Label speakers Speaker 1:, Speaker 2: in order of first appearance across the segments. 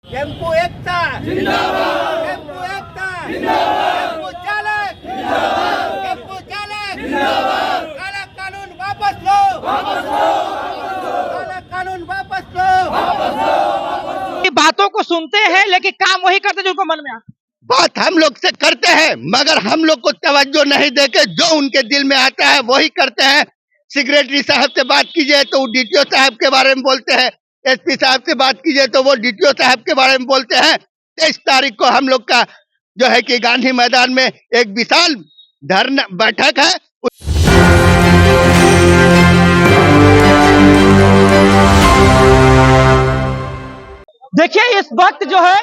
Speaker 1: Tempo एकता जिंदाबाद, tempo एकता जिंदाबाद, tempo चालक जिंदाबाद, टेम्पो चालक जिंदाबाद, काला कानून वापस लो, वापस लो, काला कानून वापस लो, वापस लो।
Speaker 2: बातों को सुनते हैं लेकिन काम वही करते जो उनको मन में आता।
Speaker 3: बात हम लोग से करते हैं मगर हम लोग को तवज्जो नहीं देके जो उनके दिल में आता है वही करते हैं। सेक्रेटरी साहब से बात कीजिए तो वो डीटीओ साहब के बारे में बोलते हैं, एसपी साहब से बात कीजिए तो वो डीटीओ साहब के बारे में बोलते हैं। 23 तारीख को हम लोग का जो है कि गांधी मैदान में एक विशाल धरना बैठक है।
Speaker 2: देखिए इस वक्त जो है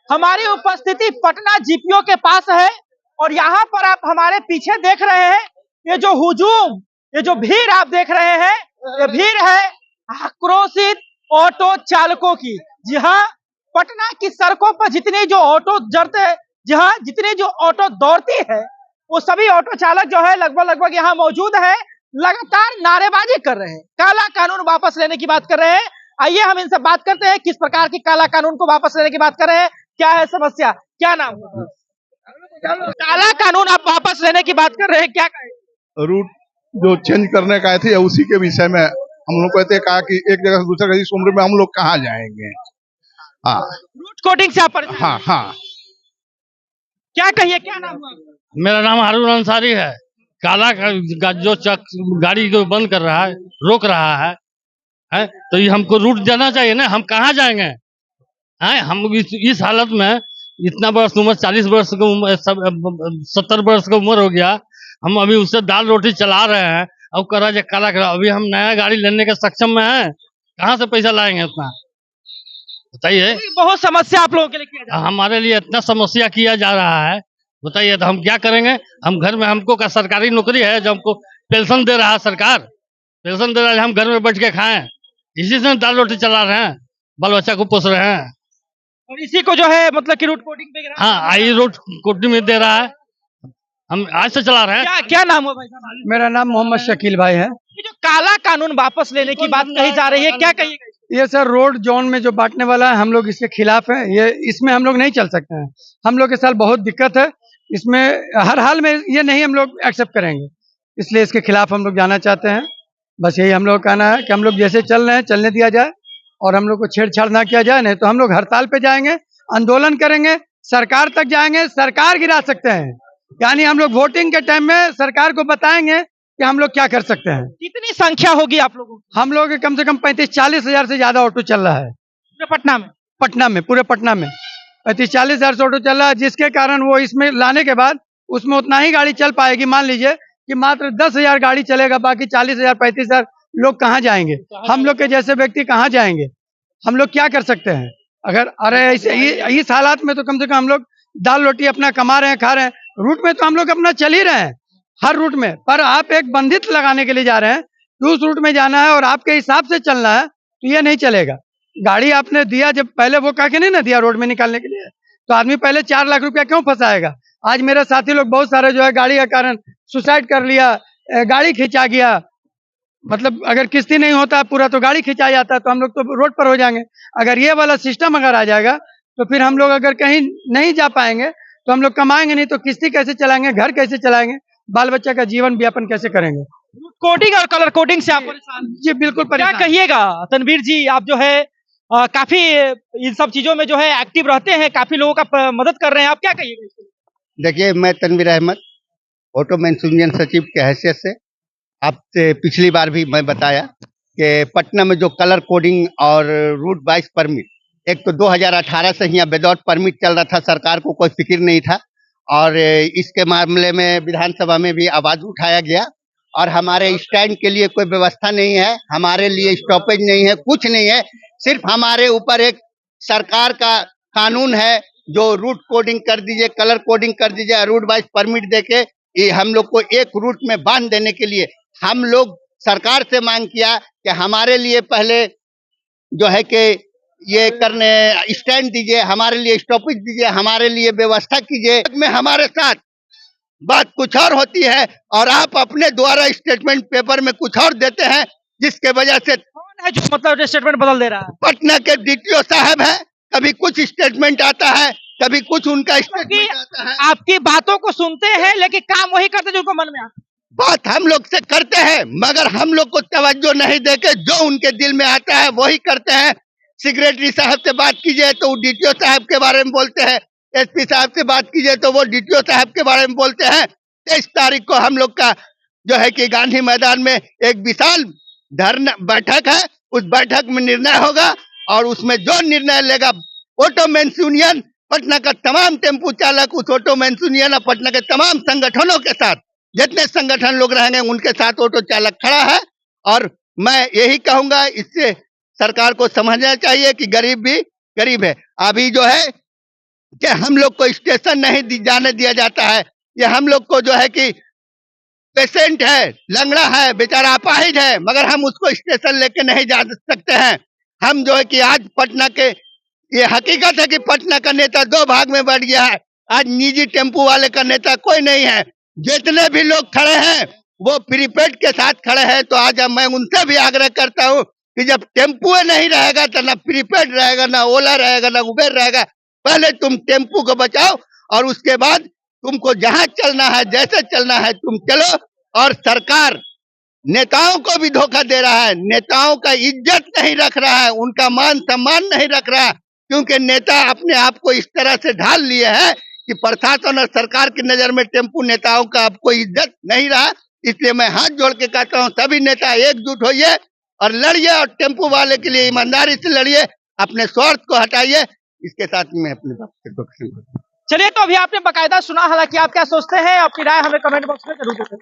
Speaker 2: हमारी उपस्थिति पटना जीपीओ के पास है और यहाँ पर आप हमारे पीछे देख रहे हैं ये जो हुजूम, ये जो भीड़ आप देख रहे हैं, ये भीड़ है आक्रोशित ऑटो चालकों की। जी हाँ, पटना की सड़कों पर जितनी जो ऑटो जड़ते हैं, जी हाँ, जितनी जो ऑटो दौड़ती है वो सभी ऑटो चालक जो है लगभग यहाँ मौजूद है, लगातार नारेबाजी कर रहे हैं, काला कानून वापस लेने की बात कर रहे हैं। आइए हम इनसे बात करते हैं किस प्रकार की काला कानून को वापस लेने की बात कर रहे हैं, क्या है समस्या, क्या नाम है? काला कानून आप वापस लेने की बात कर रहे हैं, क्या कहें?
Speaker 4: रूट जो चेंज करने का थे उसी के विषय में हम लोग कहते कहा कि एक जगह से दूसरे इस उम्र में हम लोग कहाँ जाएंगे। हाँ,
Speaker 2: रूट कोडिंग से आप परिचित हैं?
Speaker 4: हाँ, हाँ।
Speaker 2: क्या कहिए, क्या नाम हुआ?
Speaker 5: मेरा नाम हारून अंसारी है। काला का जो गाड़ी को बंद कर रहा है, रोक रहा है तो ये हमको रूट देना चाहिए ना। हम कहाँ जाएंगे हैं? हम इस हालत में इतना बरस उम्र, 40 वर्ष की उम्र, 70 वर्ष की उम्र हो गया, हम अभी उससे दाल रोटी चला रहे हैं। अब कर रहा काला करा, अभी हम नया गाड़ी लेने के सक्षम में हैं, कहाँ से पैसा लाएंगे उतना, बताइए।
Speaker 2: बहुत समस्या आप लोगों के लिए किया जा रहा है।
Speaker 5: हमारे लिए इतना समस्या किया जा रहा है, बताइए तो हम क्या करेंगे। हम घर में, हमको का सरकारी नौकरी है जो हमको पेंशन दे रहा है, सरकार पेंशन दे रहा है, हम घर में बैठ के खाएं, इसी से दाल रोटी चला रहे हैं, बाल बच्चा को पोस रहे हैं।
Speaker 2: और इसी को जो है मतलब कि रूट कोडिंग पे
Speaker 5: हाँ, आई रूट कोडिंग में दे रहा है, हम आज से चला रहे हैं।
Speaker 2: क्या नाम है भाई साहब?
Speaker 6: मेरा नाम मोहम्मद शकील भाई है।
Speaker 2: ये जो काला कानून वापस लेने की बात कही जा रही है, क्या कहिएगा?
Speaker 6: ये सर रोड जोन में जो बांटने वाला है, हम लोग इसके खिलाफ हैं। ये इसमें हम लोग नहीं चल सकते हैं। हम लोग के साथ बहुत दिक्कत है, इसमें हर हाल में ये नहीं हम लोग एक्सेप्ट करेंगे, इसलिए इसके खिलाफ हम लोग जाना चाहते हैं। बस यही हम लोग कहना है कि हम लोग जैसे चल रहे हैं चलने दिया जाए और हम लोग को छेड़छाड़ ना किया जाए, नहीं तो हम लोग हड़ताल पे जाएंगे, आंदोलन करेंगे, सरकार तक जाएंगे, सरकार गिरा सकते हैं। यानी हम लोग वोटिंग के टाइम में सरकार को बताएंगे कि हम लोग क्या कर सकते हैं।
Speaker 2: कितनी संख्या होगी आप लोगों की?
Speaker 6: हम लोग कम से कम 35-40 हजार से ज्यादा ऑटो चल रहा है
Speaker 2: पूरे पटना में?
Speaker 6: पूरे पटना में 35-40 हजार से ऑटो चल रहा है, जिसके कारण वो इसमें लाने के बाद उसमें उतना ही गाड़ी चल पाएगी। मान लीजिए कि मात्र 10,000 गाड़ी चलेगा, बाकी 40,000 35,000 लोग कहाँ जाएंगे? हम लोग के जैसे व्यक्ति कहाँ जाएंगे? हम लोग क्या कर सकते हैं? अगर अरे इस हालात में तो कम से कम हम लोग दाल रोटी अपना कमा रहे हैं, खा रहे हैं। रूट में तो हम लोग अपना चल ही रहे हैं हर रूट में, पर आप एक बंधित लगाने के लिए जा रहे हैं कि उस रूट में जाना है और आपके हिसाब से चलना है, तो ये नहीं चलेगा। गाड़ी आपने दिया, जब पहले वो कह के नहीं ना दिया रोड में निकालने के लिए, तो आदमी पहले 4 लाख रुपया क्यों फंसाएगा? आज मेरे साथी लोग बहुत सारे जो है गाड़ी के कारण सुसाइड कर लिया, गाड़ी खिंचा गया। मतलब अगर किस्ती नहीं होता पूरा तो गाड़ी खिंचा जाता, तो हम लोग तो रोड पर हो जाएंगे। अगर ये वाला सिस्टम अगर आ जाएगा तो फिर हम लोग अगर कहीं नहीं जा पाएंगे तो हम लोग कमाएंगे नहीं, तो किस्ती कैसे चलाएंगे, घर कैसे चलाएंगे, बाल बच्चा का जीवन व्यापन कैसे करेंगे?
Speaker 2: कोडिंग और कलर कोडिंग से आप परेशान?
Speaker 6: जी बिल्कुल
Speaker 2: क्या
Speaker 6: परेशान।
Speaker 2: कहिएगा तनवीर जी, आप जो है काफी इन सब चीजों में जो है एक्टिव रहते हैं, काफी लोगों का मदद कर रहे हैं, आप क्या कहिएगा इसके लिए?
Speaker 3: देखिए, मैं Tanveer Ahmad auto men's union सचिव के हैसियत से आपसे पिछली बार भी मैं बताया कि पटना में जो कलर कोडिंग और रूट वाइज परमिट, एक तो 2018 से यहाँ विदाउट परमिट चल रहा था, सरकार को कोई फिक्र नहीं था, और इसके मामले में विधानसभा में भी आवाज उठाया गया। और हमारे स्टैंड के लिए कोई व्यवस्था नहीं है, हमारे लिए स्टॉपेज नहीं है, कुछ नहीं है। सिर्फ हमारे ऊपर एक सरकार का कानून है जो रूट कोडिंग कर दीजिए, कलर कोडिंग कर दीजिए, रूट वाइज परमिट देके ये हम लोग को एक रूट में बांध देने के लिए हम लोग सरकार से मांग किया कि हमारे लिए पहले जो है कि ये करने स्टैंड दीजिए, हमारे लिए स्टॉपेज दीजिए, हमारे लिए व्यवस्था कीजिए। में हमारे साथ बात कुछ और होती है और आप अपने द्वारा स्टेटमेंट पेपर में कुछ और देते हैं, जिसके वजह से
Speaker 2: कौन है जो मतलब स्टेटमेंट बदल दे रहा है?
Speaker 3: पटना के डीटीओ साहब हैं, कभी कुछ स्टेटमेंट आता है, कभी कुछ उनका स्टेटमेंट आता है।
Speaker 2: आपकी बातों को सुनते हैं लेकिन काम वही करते जो उनको मन में आता है।
Speaker 3: बात हम लोग से करते हैं मगर हम लोग को तवज्जो नहीं देके जो उनके दिल में आता है वही करते हैं। सेक्रेटरी साहब से बात कीजिए तो वो डीटीओ साहब के बारे में बोलते हैं, एसपी साहब से बात कीजिए तो वो डीटीओ साहब के बारे में बोलते हैं। 23 तारीख को हम लोग का जो है कि गांधी मैदान में एक विशाल धरना बैठक है, उस बैठक में निर्णय होगा और उसमें जो निर्णय लेगा ऑटो मेंस यूनियन, पटना का तमाम टेम्पू चालक उस ऑटो मेंस यूनियन और पटना के तमाम संगठनों के साथ, जितने संगठन लोग रहेंगे उनके साथ ऑटो चालक खड़ा है। और मैं यही कहूंगा, इससे सरकार को समझना चाहिए कि गरीब भी गरीब है। अभी जो है कि हम लोग को स्टेशन नहीं जाने दिया जाता है, ये हम लोग को जो है कि पेशेंट है, लंगड़ा है, बेचारा अपाहिज है, मगर हम उसको स्टेशन लेके नहीं जा सकते हैं। हम जो है कि आज पटना के, ये हकीकत है कि पटना का नेता 2 भाग में बढ़ गया है। आज निजी टेम्पू वाले का नेता कोई नहीं है। जितने भी लोग खड़े हैं वो प्रीपेड के साथ खड़े हैं। तो आज मैं उनसे भी आग्रह करता हूं कि जब टेम्पू नहीं रहेगा तो ना प्रीपेड रहेगा, ना ओला रहेगा, ना उबेर रहेगा। पहले तुम टेम्पू को बचाओ और उसके बाद तुमको जहां चलना है, जैसे चलना है तुम चलो। और सरकार नेताओं को भी धोखा दे रहा है, नेताओं का इज्जत नहीं रख रहा है, उनका मान सम्मान नहीं रख रहा है, क्योंकि नेता अपने आप को इस तरह से ढाल लिए हैं कि प्रशासन और सरकार की नजर में टेम्पू नेताओं का आपको इज्जत नहीं रहा। इसलिए मैं हाथ जोड़ के कहता हूं सभी नेता एकजुट होइए और लड़िए और टेम्पू वाले के लिए ईमानदारी से लड़िए, अपने स्वार्थ को हटाइए। इसके साथ मैं अपने बात से
Speaker 2: चलिए, तो अभी आपने बकायदा सुना, हालांकि आप क्या सोचते हैं अपनी राय हमें कमेंट बॉक्स में जरूर दें।